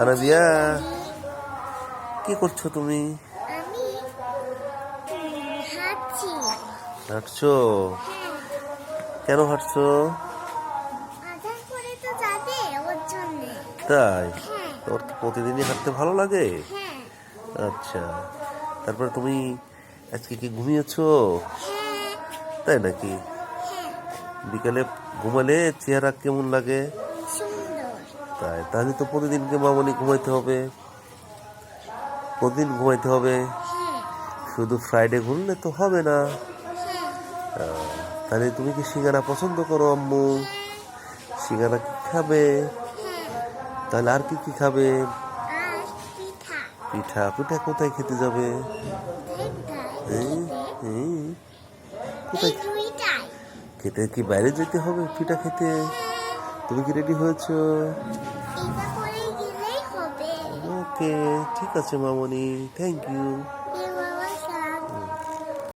আনাবিয়া, কি করছো তুমি? আমি হাঁটছি। হাঁটছো? হ্যাঁ, কেন হাঁটছো? আধার করে তো যাবে ওর জন্যে। তাই? হ্যাঁ তোর তো প্রতিদিনই হাঁটতে ভালো লাগে? হ্যাঁ আচ্ছা, তারপরে তুমি আজকে কি ঘুমিয়েছো? হ্যাঁ তাই নাকি? হ্যাঁ, বিকেলে ঘুমালে চেহারা কেমন লাগে? সুন্দর। তাই? তাহলে তো প্রতিদিনকে মামনি ঘুমাইতে হবে, প্রতিদিন ঘুমাইতে হবে। হ্যাঁ শুধু ফ্রাইডে ঘুরলে তো হবে না। হ্যাঁ তাহলে তুমি কি সিঙ্গারা পছন্দ করো আম্মু? হ্যাঁ সিঙ্গারা কি খাবে? হ্যাঁ, তাহলে আর কি কি খাবে? আর পিঠা। পিঠা? পিঠা কোথায় খেতে যাবে? কোথায় কোথায় এই, খেতে? এই, এই কোথায় দুইটাই। খেতে? কি বাইরে যেতে হবে পিঠা খেতে? হ্যাঁ, তুমি কি রেডি হয়েছো? এটা পরে গেলেই হবে। ওকে, ঠিক আছে মামনি, থ্যাংক ইউ।